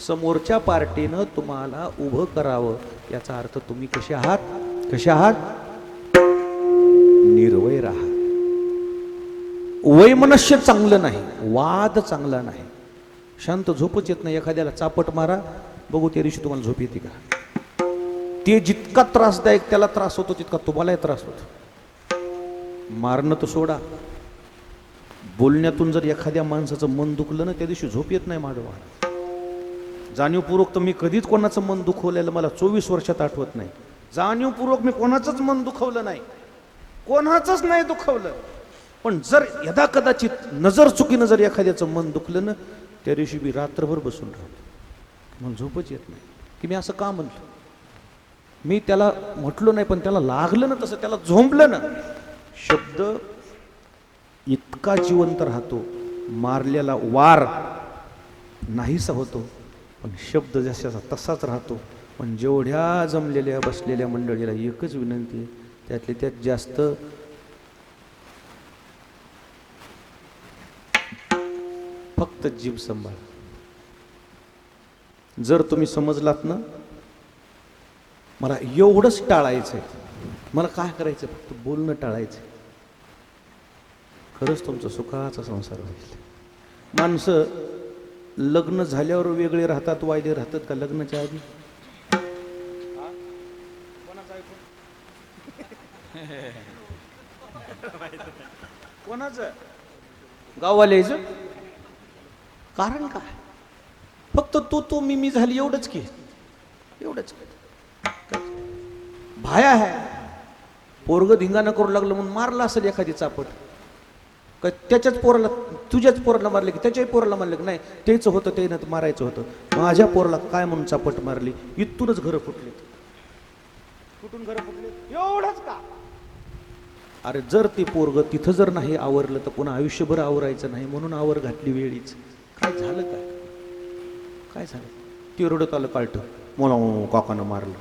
समोरच्या पार्टीनं तुम्हाला उभं करावं याचा अर्थ तुम्ही कसे आहात? कसे आहात? निर्वैर आहात. वैमनस्य चांगलं नाही, वाद चांगला नाही. शांत झोपच येत नाही. एखाद्याला चापट मारा, बघू त्या दिवशी तुम्हाला झोप येते का. ते जितका त्रासदायक त्याला त्रास होतो तितका तुम्हालाही त्रास होतो. मारणं तर सोडा, बोलण्यातून जर एखाद्या माणसाचं मन दुखलं ना, त्या दिवशी झोप येत नाही माझं. जाणीवपूर्वक तर मी कधीच कोणाचं मन दुखवलेलं मला 24 वर्षात आठवत नाही. जाणीवपूर्वक मी कोणाचंच मन दुखवलं नाही, कोणाचंच नाही दुखवलं. पण जर यदा कदाचित नजर चुकीनं जर एखाद्याचं मन दुखलं ना, त्या दिवशी मी रात्रभर बसून राहतो, मला झोपच येत नाही. की मी असं का म्हणतो? मी त्याला म्हटलो नाही, पण त्याला लागलं ना तसं, त्याला झोंबलं ना. शब्द इतका जिवंत राहतो, मारलेला वार नाहीसा होतो, पण शब्द जशाचा तसाच राहतो. पण जेवढ्या जमलेल्या बसलेल्या मंडळीला एकच विनंती आहे, त्यातले त्यात जास्त फक्त जीभ सांभाळ. जर तुम्ही समजलात ना, मला एवढंच टाळायचंय, मला काय करायचं, फक्त बोलणं टाळायचं, खरंच तुमचा सुखाचा संसार होईल. माणसं लग्न झाल्यावर वेगळे राहतात, वायदे राहतात का लग्नाच्या आधी? कोणाचं? गाववाल्याचं. कारण काय? फक्त तू मी झाली एवढंच की, एवढंच. भाया आहे, पोरग धिंगाणं करू लागलं म्हणून मारला असेल एखादी चापट. काय त्याच्याच पोराला, तुझ्याच पोराला मारले की त्याच्याही पोराला मारले की नाही, तेच होतं ते ना मारायचं होतं. माझ्या पोराला काय म्हणून चापट मारली, इथूनच घरं फुटलीत. कुठून घरं फुटलीत? एवढंच का? अरे जर ते पोरग तिथं जर नाही आवरलं तर पुन्हा आयुष्यभर आवरायचं नाही, म्हणून आवर घातली वेळीच. काय झालं? काय झालं? ती रडत आलं काळट, मला काकानं मारलं.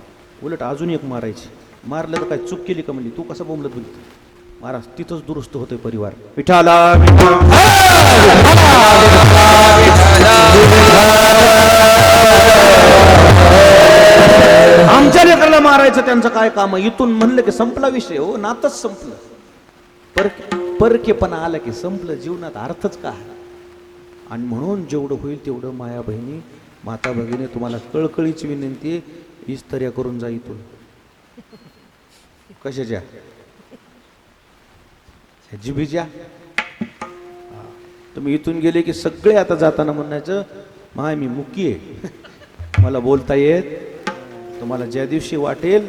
उलट अजून एक मारायची. मारलं तर काय चूक केली का म्हणली, तू कसं बोंबलत बोलतो? महाराज तिथंच दुरुस्त होतोय परिवार. विठाला मागायचं त्यांचं काय काम आहे? इथून म्हणलं की संपला विषय, हो नातच संपलं. परकेपणा आला की संपलं, जीवनात अर्थच काय. आणि म्हणून जेवढं होईल तेवढं माया बहिणी, माता भगिनी, तुम्हाला कळकळीची विनंती आहे, इस्त्र्या करून जा इथून. कशाच्या? जिभीच्या. तुम्ही इथून गेले की सगळे आता जाताना म्हणायचं, माय मी मुकी आहे, मला बोलता येत. तुम्हाला ज्या दिवशी वाटेल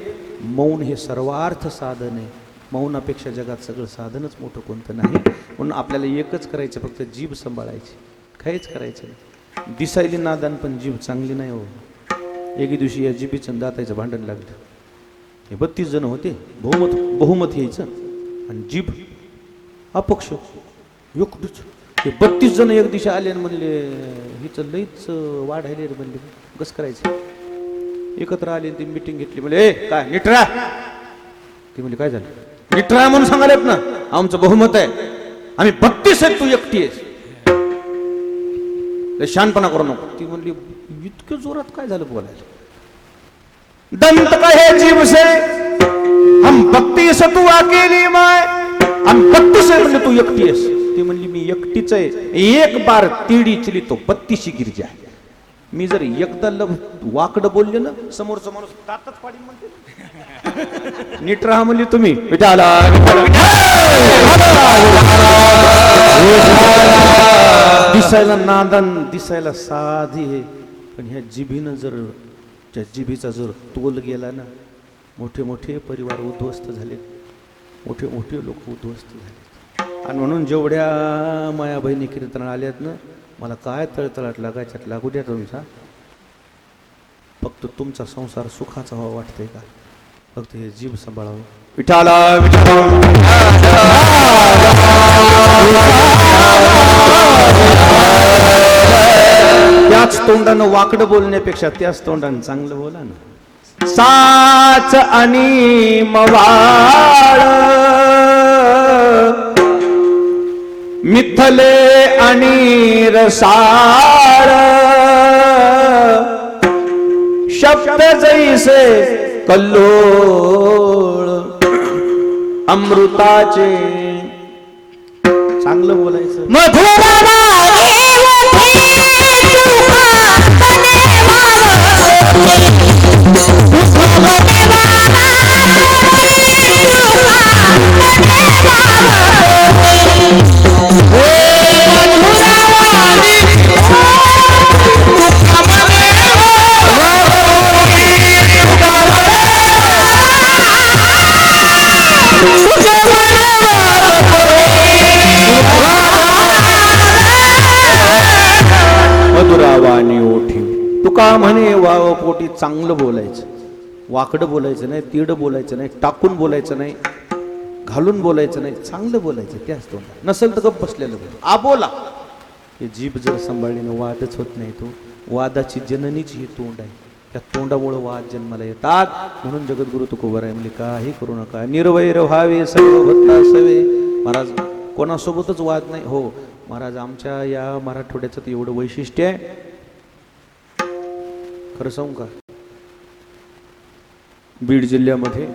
मौन हे सर्वार्थ साधन आहे, मौनापेक्षा जगात सगळं साधनच मोठं कोणतं नाही. म्हणून आपल्याला एकच करायचं, फक्त जीभ सांभाळायची, काहीच करायचं नाही. दिसायली नादान पण जीभ चांगली नाही हो. एके दिवशी या जिभीचं दातायचं भांडण लागलं. हे 32 जण होते, बहुमत यायचं, आणि जीभ अपक्ष एकटूच. हे 32 जण एक दिवशी आले आणि म्हणले, हिचं लईच वाढायले रे, म्हणले कसं करायचं. एकत्र आले, ती मिटिंग घेतली, म्हणजे ए काय निटरा. ती म्हणली काय झालं? निटरा म्हणून सांगायला ना, आमचं बहुमत आहे, आम्ही 32 आहेत, तू एकटी आहेस, शानपणा करू नको. ती म्हणली इतक्या जोरात काय झालं बोलायला? दंत कहे जीव से हम 32 तू अकेली माय, हम 32 आहे म्हणजे तू एकटी आहेस. ती म्हणली मी एकटीच आहे, एक बार तिडी चली तो 32 गिरजा. मी जर एकदा वाकड बोलले ना, समोरचा माणूस तातच पाडीन म्हणते. नीट राहा म्हणली तुम्ही. विठाला दिसायला नादान, दिसायला साधी आहे, पण ह्या जिभीनं जर, त्या जिभीचा जर तोल गेला ना, मोठे मोठे परिवार उद्ध्वस्त झाले, मोठे मोठे लोक उद्ध्वस्त झाले. आणि म्हणून जेवढ्या माया बहिणी कीर्तन आल्यात ना, मला काय तळतळाट लागायच्यात लागू द्या तुमचा. फक्त तुमचा संसार सुखाचा व्हावा वाटतंय का? फक्त हे जीभ सांभाळावं. विठाला त्याच तोंडानं वाकडं बोलण्यापेक्षा त्याच तोंडानं चांगलं बोला ना. साच आणि मवाळ मिथले आणि रसाळ शब्द जैसे कल्लोळ अमृताचे. चांगलं बोलायचं. मधुरावाणी ओठी. तुका म्हणे वाव पोटी चांगलं बोलायचं, वाकडं बोलायचं नाही, तीड बोलायचं नाही, टाकून बोलायचं नाही, घालून बोलायचं नाही, चांगलं बोलायचं. त्याच तोंडात नसेल तर गप्प बसलेलं बोला. बोला. हे जीभ जर सांभाळलीनं वादच होत नाही. तो वादाची जननीच ही तोंड आहे. त्या तोंडामुळे वाद जन्माला येतात. म्हणून जगद्गुरु तुकोबाराय म्हणजे काही करू नका, निर्वैर व्हावे सर्व भक्ता सवे. महाराज कोणासोबतच वाद नाही. हो महाराज, आमच्या या मराठवाड्याचं तर एवढं वैशिष्ट्य आहे, खरं सांगू का, बीड जिल्ह्यामध्ये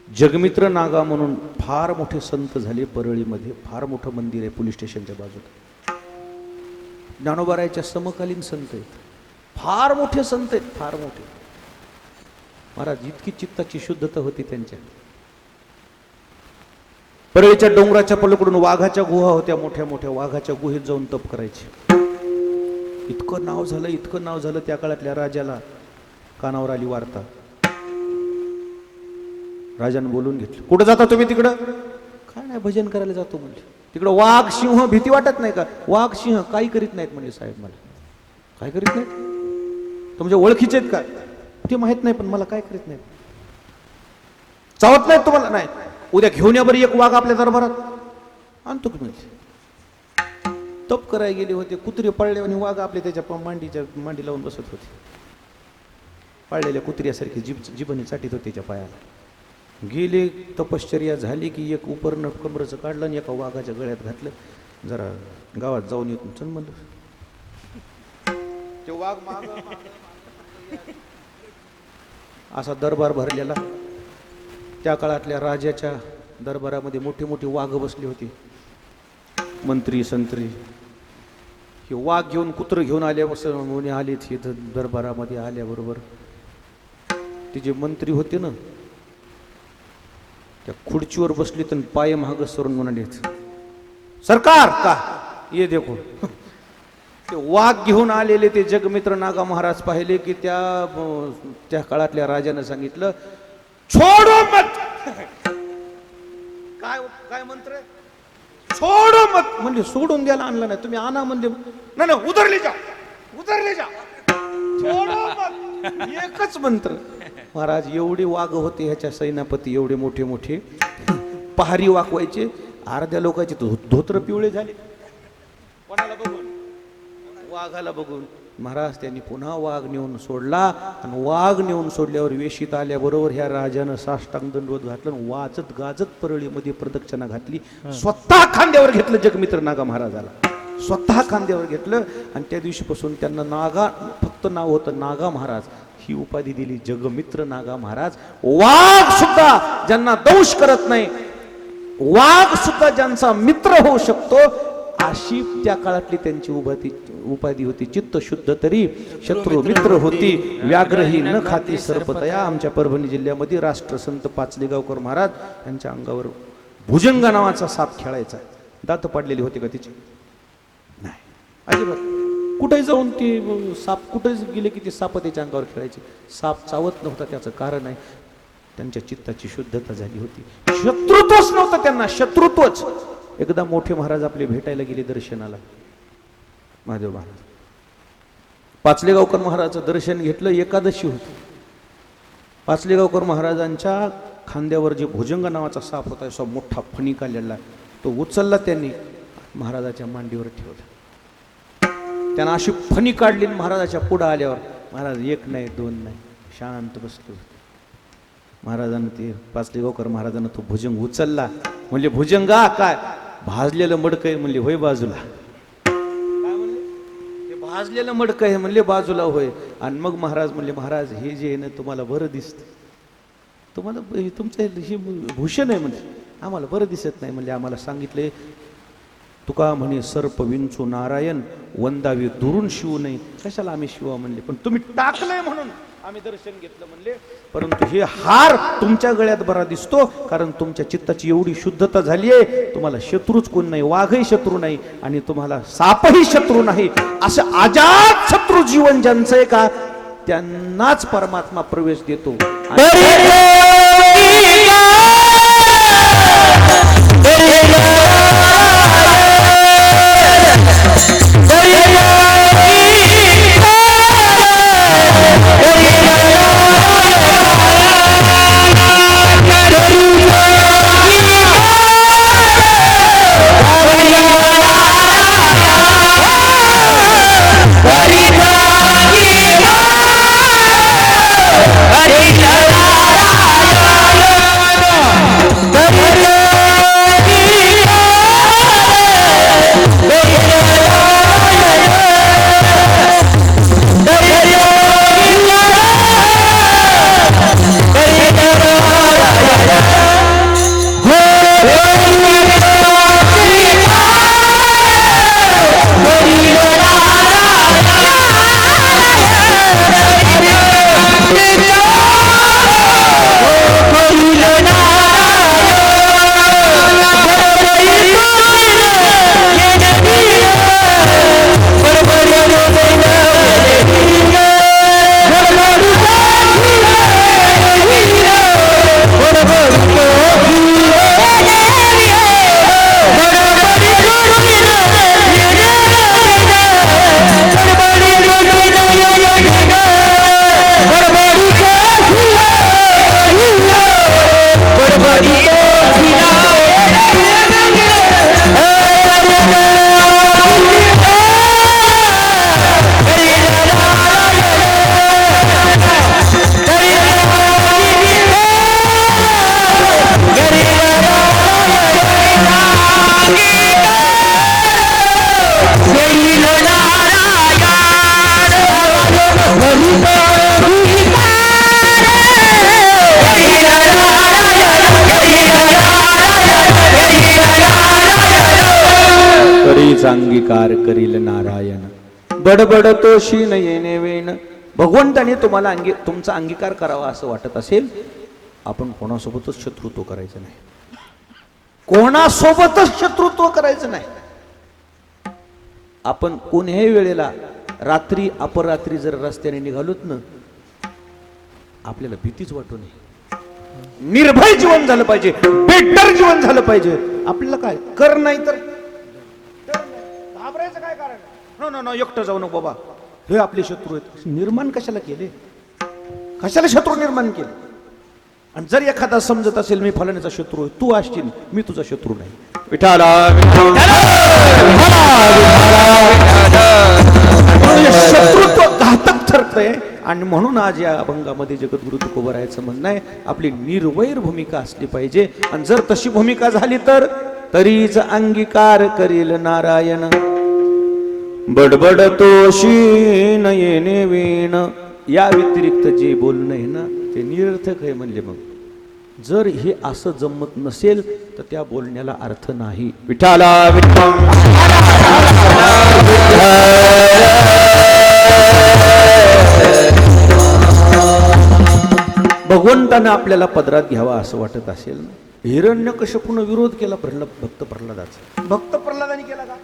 जगमित्र नागा म्हणून फार मोठे संत झाले. परळीमध्ये फार मोठं मंदिर आहे पोलीस स्टेशनच्या बाजूला. ज्ञानोबारायच्या समकालीन संत आहेत, फार मोठे संत आहेत, फार मोठे. महाराज इतकी चित्ताची शुद्धता होती त्यांच्या. परळीच्या डोंगराच्या पलीकडून वाघाच्या गुहा होत्या, मोठ्या मोठ्या. वाघाच्या गुहेत जाऊन तप करायचे. इतकं नाव झालं, इतकं नाव झालं, त्या काळातल्या राजाला कानावर आली वार्ता. राजानं बोलून घेतलं, कुठं जाता तुम्ही? तिकडं काय नाही, भजन करायला जातो म्हणजे. तिकडं वाघ सिंह, भीती वाटत नाही का? वाघ सिंह काही करीत नाहीत म्हणजे. साहेब मला काय करीत नाहीत? तुमच्या ओळखीचे आहेत का? ते माहित नाही, पण मला काय करीत नाहीत. चावत नाहीत तुम्हाला? नाही. उद्या घेऊन या बरं एक वाघ आपल्या दरबारात, आणतो की म्हणजे. तप करायला गेले होते, कुत्रे पळले आणि वाघ आपले त्याच्या मांडी लावून बसत होते. पळलेल्या कुत्र्यासारखी जिभणी चाटीत होते त्याच्या पायाला. गेले, तपश्चर्या झाली की एक उपरनं कमरचं काढलं आणि एका वाघाच्या गळ्यात घातलं. जरा गावात जाऊन येतो चल म्हणलं. ते वाघ असा दरबार भरलेला. त्या काळातल्या राजाच्या दरबारामध्ये मोठी मोठी वाघ बसली होती, मंत्री संत्री. हे वाघ घेऊन कुत्र घेऊन आल्यापासून आलेत हे दरबारामध्ये आल्याबरोबर ते जे मंत्री होते ना त्या खुर्चीवर बसले तर पाय महाग सरून म्हणाले, सरकार का ये देखो. ते वाघ घेऊन आलेले ते जगमित्र नागा महाराज पाहिले की त्या काळातल्या राजानं सांगितलं, छोडो मत. काय काय मंत्र, छोडो मत म्हणजे सोडून द्यायला आणलं नाही, तुम्ही आणा म्हणजे नाही उधरले जा, उधरले जा, छोडो मत. एकच मंत्र. महाराज एवढे वाघ होते ह्याच्या सेनापती, एवढे मोठे मोठे पहारी वाकवायचे. अर्ध्या लोकांचे धोत्र पिवळे झाले. कोणाला बघून? वाघाला बघून. महाराज त्यांनी पुन्हा वाघ नेऊन सोडला आणि वाघ नेऊन सोडल्यावर वेशीत आल्याबरोबर ह्या राजानं साष्टांग दंडवत घातलं, वाचत गाजत परळीमध्ये प्रदक्षिणा घातली. स्वतः खांद्यावर घेतलं जगमित्र नागा महाराजाला, स्वतः खांद्यावर घेतलं. आणि त्या दिवशीपासून त्यांना नागा, फक्त नाव होतं नागा महाराज, ही उपाधी दिली, जगमित्र नागा महाराज. वाघ सुद्धा ज्यांना दंश करत नाही, वाघ सुद्धा ज्यांचा मित्र होऊ शकतो, अशी त्या काळातली त्यांची उपाधी होती. चित्त शुद्ध तरी शत्रू मित्र होती, व्याघ्रही न खाती सर्पतया. आमच्या परभणी जिल्ह्यामध्ये राष्ट्रसंत पाचलेगावकर महाराज यांच्या अंगावर भुजंगा नावाचा साप खेळायचा. दात पाडलेली होती का तिची? नाही, अजिबात. कुठे जाऊन ते साप कुठे गेले की ते साप त्याच्या अंगावर खेळायचे. साप चावत नव्हता, त्याचं कारण आहे त्यांच्या चित्ताची शुद्धता झाली होती. शत्रुत्वच नव्हतं त्यांना, शत्रुत्वच. एकदा मोठे महाराज आपले भेटायला गेले दर्शनाला, महादेव महाराज. पाचलेगावकर महाराजाचं दर्शन घेतलं, एकादशी होती. पाचलेगावकर महाराजांच्या खांद्यावर जे भुजंग नावाचा साप होता, असा मोठा फणीक आलेला, तो उचलला त्यांनी, महाराजाच्या मांडीवर ठेवला. त्यांना अशी फणी काढली. महाराजाच्या पुढं आल्यावर महाराज एक नाही दोन नाही शांत बसले होते. महाराजांनी ते पाचलेगावकर महाराजांना तो भुजंग उचलला. म्हणजे भुजंगा काय भाजलेलं मडकं आहे म्हणले, होय बाजूला. काय म्हणले? ते भाजलेलं मडकं आहे म्हणले, बाजूला होय. आणि मग महाराज म्हणले, महाराज हे जे आहे ना तुम्हाला बरं दिसतं, तुम्हाला तुमचं हे भूषण आहे म्हणजे, आम्हाला बरं दिसत नाही म्हणले. आम्हाला सांगितले तुका म्हणे सर्प विंचू नारायण वंदावी दुरून शिवू नये. कशाला आम्ही शिवा म्हणले, पण तुम्ही टाकलंय म्हणून आम्ही दर्शन घेतलं म्हणले. परंतु हे हार तुमच्या गळ्यात बरा दिसतो, कारण तुमच्या चित्ताची एवढी शुद्धता झाली आहे. तुम्हाला शत्रूच कोण नाही, वाघही शत्रू नाही आणि तुम्हाला सापही शत्रू नाही. असं अजात शत्रू जीवन ज्यांचं आहे का, त्यांनाच परमात्मा प्रवेश देतो. हरी तरीच अंगीकार करील नारायण. बडबड तोशी न येणे वेण. भगवंताने तुम्हाला तुमचा अंगीकार करावा असं वाटत असेल, आपण कोणासोबतच शत्रुत्व करायचं नाही. कोणासोबतच शत्रुत्व करायचं नाही. आपण कोणत्याही वेळेला रात्री अपरात्री जर रस्त्याने निघालोत ना, आपल्याला भीतीच वाटू नये. निर्भय जीवन झालं पाहिजे, बेटर जीवन झालं पाहिजे. आपल्याला काय कर नाही तर घाबरायचं काय कारण? नो नो नो, एकटं जाऊ नको बाबा, हे आपले शत्रू आहेत. निर्माण कशाला केले? कशाला शत्रू निर्माण केले? आणि जर एखादा समजत असेल मी फलाण्याचा शत्रू आहे, तू असशील, मी तुझा शत्रू नाही. विठाला शत्रुत्व घातक ठरतंय. आणि म्हणून आज या अभंगामध्ये जगद्गुरु तुकोबारायचं म्हणणं आहे, आपली निर्वैर भूमिका असली पाहिजे. आणि जर तशी भूमिका झाली तर तरीच अंगीकार करील नारायण. बडबड तोशी न येणे वीण. या व्यतिरिक्त जे बोलणं आहे ना, ते निरर्थक आहे. म्हणजे मग जर हे असं जमत नसेल तर त्या बोलण्याला अर्थ नाही. विठाला भगवंतानं आपल्याला पदरात घ्यावा असं वाटत असेल ना, हिरण्यकश्यपूनं विरोध केला भक्त प्रल्हादाचा. भक्त प्रल्हादाने केला का?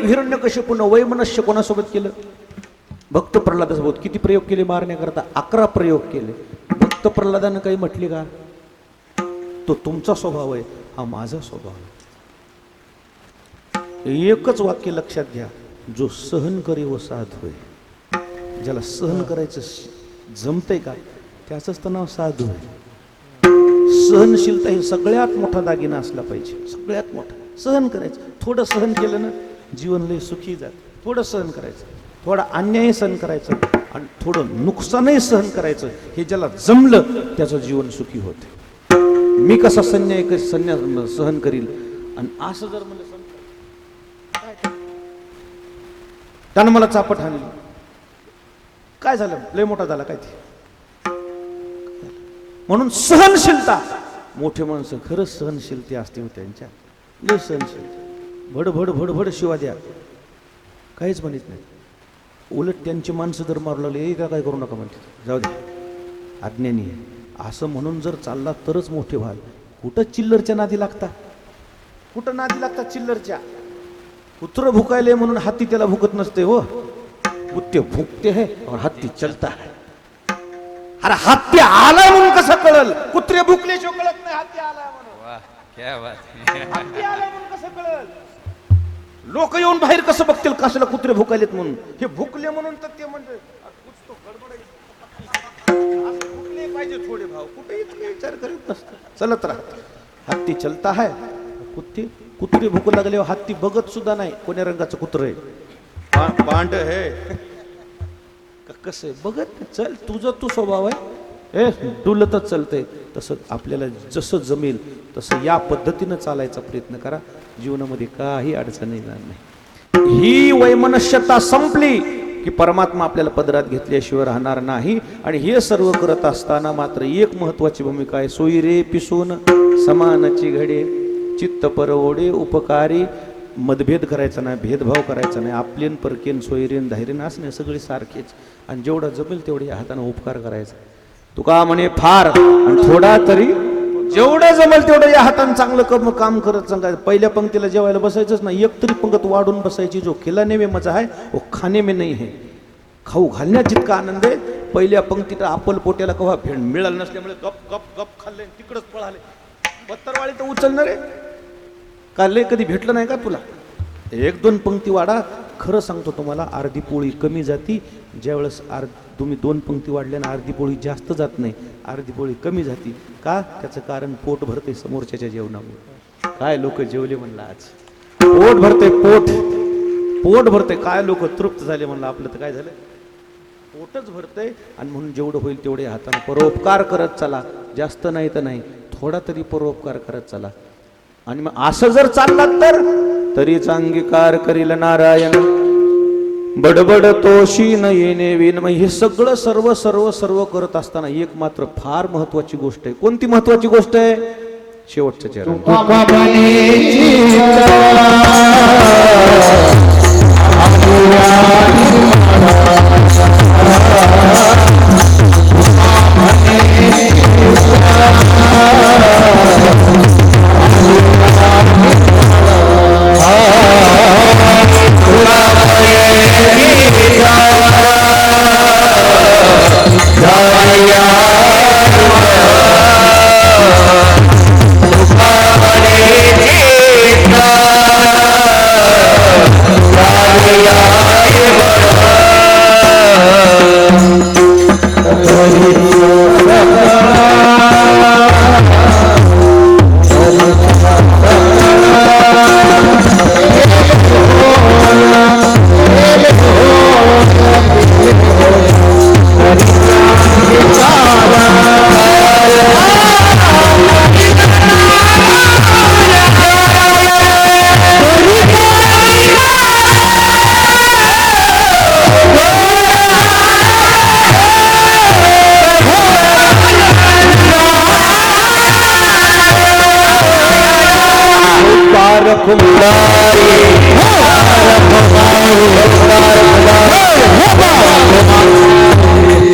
हिरण्यकश्यपूनं वैमनस्य कोणासोबत केलं? भक्त प्रल्हादासोबत. किती प्रयोग केले मारण्याकरता? 11 प्रयोग केले. भक्त प्रल्हादानं काही म्हटले का? तो तुमचा स्वभाव आहे, हा माझा स्वभाव आहे. एकच वाक्य लक्षात घ्या, जो सहन करे व साधू आहे. ज्याला सहन करायचं जमतंय का, त्याचंच तर नाव साधू आहे. सहनशीलता हे सगळ्यात मोठा दागिना असला पाहिजे. सगळ्यात मोठा सहन करायचं. थोडं सहन केलं ना, जीवन लय सुखी जात. थोडं सहन करायचं, थोडा अन्याय सहन करायचं, आणि थोडं नुकसानही सहन करायचं. हे ज्याला जमलं त्याचं जीवन सुखी होते. मी कसा सहन करील, आणि असं जर मला त्यानं मला चापट हाणली, काय झालं? लय मोठा झाला काय ते? म्हणून सहनशीलता. मोठे माणसं खरंच सहनशीलते असते हो त्यांच्या. लय सहनशील. भड भड भड भड शिवा द्या, काहीच म्हणत नाही. उलट त्यांची माणसं जर मारू लागले, का काय करू नका म्हणते, जाऊ दे अज्ञानी आहे असं म्हणून जर चालला तरच मोठे व्हाल. कुठं चिल्लरच्या नादी लागता? कुठं नादी लागतात चिल्लरच्या? कुत्र भुकायले म्हणून हत्ती त्याला भुकत नसते हो. कुत्ते भुकते है और हत्ती चलता है. अरे हत्ती आलाय म्हणून कसं कळल? कुत्रे भुकल्याशिवाय कळत नाही हत्ती आलाय म्हणून. वाह, क्या बात है. हत्ती आलाय म्हणून कसं कळल? लोक येऊन बाहेर कसं बघतील कशाला कुत्रे भुकायलेत म्हणून? हे भुकले म्हणून तर ते म्हणजे कुछ तो गडबड आहे. भुकले पाहिजे थोडे भाव, कुठे विचार करीत नसतं, चलत राहत. हत्ती चलता है. कुत्रे भुकू लागले, हत्ती बघत सुद्धा नाही कोण्या रंगाचं कुत्र आहे, पांढ आहे कसं बघत. चल तुझं तू स्वभाव आहे, डुलतच चालतंय. तसं आपल्याला जसं जमेल तसं या पद्धतीनं चालायचा प्रयत्न करा. जीवनामध्ये काही अडचण येणार नाही. ही वैमनस्यता संपली की परमात्मा आपल्याला पदरात घेतल्याशिवाय राहणार नाही. आणि हे सर्व करत असताना मात्र एक महत्वाची भूमिका आहे. सोयी रे पिसून समानाची घडे, चित्त परवडे उपकारी. मतभेद करायचा नाही, भेदभाव करायचा नाही. आपलेन परकेन सोयरेन धैर्यन असणे सगळे सारखेच. आणि जेवढा जमेल तेवढे या हाताने उपकार करायचा. तुका म्हणे फार आणि थोडा तरी, जेवढं जमेल तेवढं या हाताने चांगलं काम करत सांगायचं. पहिल्या पंक्तीला जेवायला बसायचंच नाही, एक तरी पंगत वाढून बसायची. जो खिलाने में मजा आहे वो खाणे में नाही है. खाऊ घालण्यात जितका आनंद आहे, पहिल्या पंक्तीत आपल पोट्याला कवा भेट मिळालं नसल्यामुळे गप गप गप खाल्ले, तिकडच पळाले. पत्तरवाळी तर उचलणार आहे का? लय कधी भेटलं नाही का तुला? 1-2 पंक्ती वाढा. खरं सांगतो तुम्हाला, अर्धी पोळी कमी जाती. ज्यावेळेस तुम्ही 2 पंक्ती वाढल्यानं अर्धी पोळी जास्त जात नाही, अर्धी पोळी कमी जाती. का? त्याचं कारण पोट भरते समोरच्याच्या जेवणामुळे. काय लोक जेवले म्हणलं आज, पोट भरते, पोट भरते. काय लोक तृप्त झाले म्हणलं. आपलं तर काय झालं, पोटच भरतंय. आणि म्हणून जेवढं होईल तेवढे हाताने परोपकार करत चला. जास्त नाही तर नाही, थोडा तरी परोपकार करत चला. आणि मग असं जर चाललात तर तरीच अंगीकार करील नारायण. बडबड तोशी न येणे विन. हे सगळं सर्व सर्व सर्व करत असताना एक मात्र फार महत्वाची गोष्ट आहे. कोणती महत्वाची गोष्ट आहे? शेवटचं चरण. तुका बनेची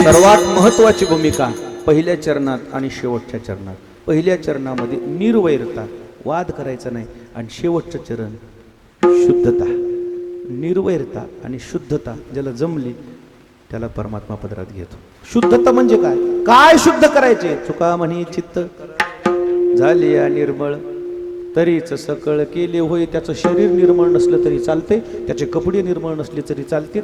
सर्वात महत्वाची भूमिका पहिल्या चरणात आणि शेवटच्या चरणात. पहिल्या चरणामध्ये निर्वैरता, वाद करायचा नाही, आणि शेवटचं चरण शुद्धता. निर्वैरता आणि शुद्धता ज्याला जमली त्याला परमात्मा पदरात घेतो. शुद्धता म्हणजे काय? काय शुद्ध करायचे? चुका म्हणी चित्त झाली या निर्मळ, तरीच सकळ केले होय. त्याचं शरीर निर्मळ नसलं तरी चालते, त्याचे कपडे निर्मळ नसले तरी चालतील,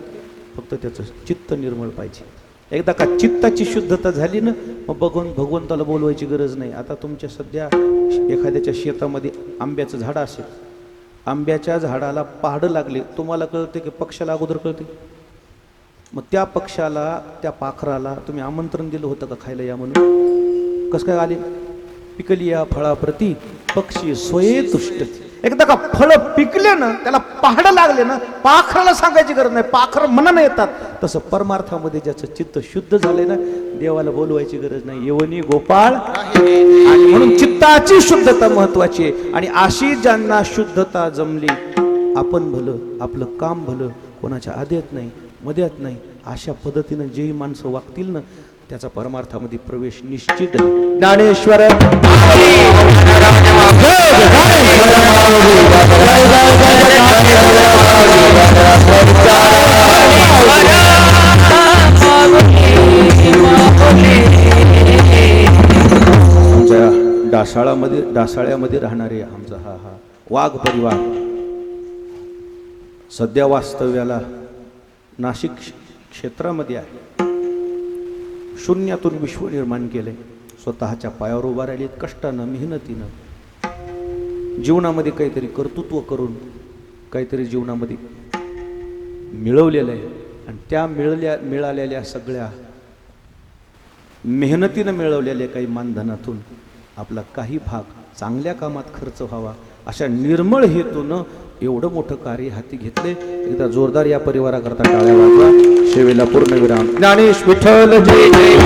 फक्त त्याचं चित्त निर्मळ पाहिजे. एकदा का चित्ताची शुद्धता झाली ना, मग भगवंताला बोलवायची गरज नाही. आता तुमच्या सध्या एखाद्याच्या शेतामध्ये आंब्याचं झाड असेल, आंब्याच्या झाडाला पहाडं लागले, तुम्हाला कळते की पक्षाला अगोदर कळते? मग त्या पक्षाला, त्या पाखराला तुम्ही आमंत्रण दिलं होतं का खायला या म्हणून? कसं काय आले? पिकली या फळाप्रती पक्षी स्वये तुष्ट. एकदा का फळ पिकले ना, त्याला पहाडं लागले ना, पाखराला सांगायची गरज नाही, पाखर मनानं येतात. तसं परमार्थामध्ये ज्याचं चित्त शुद्ध झालंय ना, देवाला बोलवायची गरज नाही. येवनी गोपाळ. आणि म्हणून चित्ताची शुद्धता महत्वाची आहे. आणि अशी ज्यांना शुद्धता जमली, आपण भलं, आपलं काम भलं, कोणाच्या आद्यात नाही, मध्यात नाही, अशा पद्धतीनं जेही माणसं वागतील ना, त्याचा परमार्थामध्ये प्रवेश निश्चित आहे. ज्ञानेश्वर आमच्या डासाळ्यामध्ये राहणारे आमचा हा वाघ परिवार सध्या वास्तव्याला नाशिक क्षेत्रामध्ये आहे. शून्यातून विश्व निर्माण केले, स्वतःच्या पायावर उभा राहिलेत, कष्टानं, मेहनतीनं, जीवनामध्ये काहीतरी कर्तृत्व करून काहीतरी जीवनामध्ये मिळवलेलं आहे. आणि त्या मिळालेल्या सगळ्या मेहनतीनं मिळवलेल्या काही मानधनातून आपला काही भाग चांगल्या कामात खर्च व्हावा, अशा निर्मळ हेतूनं एवढं मोठं कार्य हाती घेतले. एकदा जोरदार या परिवाराकरता टाळ्या वाजवा. सेवेला पूर्णविराम. ज्ञानेश विठ्ठल जय जय.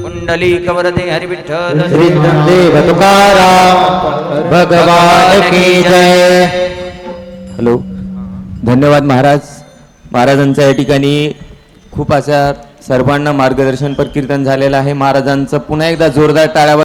कुंडली कवरते हरि विठ्ठल श्री देव तुकाराम भगवान की जय. हॅलो, धन्यवाद महाराज. महाराजांचं या ठिकाणी खूप अशा सर्वांना मार्गदर्शनपर कीर्तन झालेलं आहे. महाराजांचं पुन्हा एकदा जोरदार टाळ्या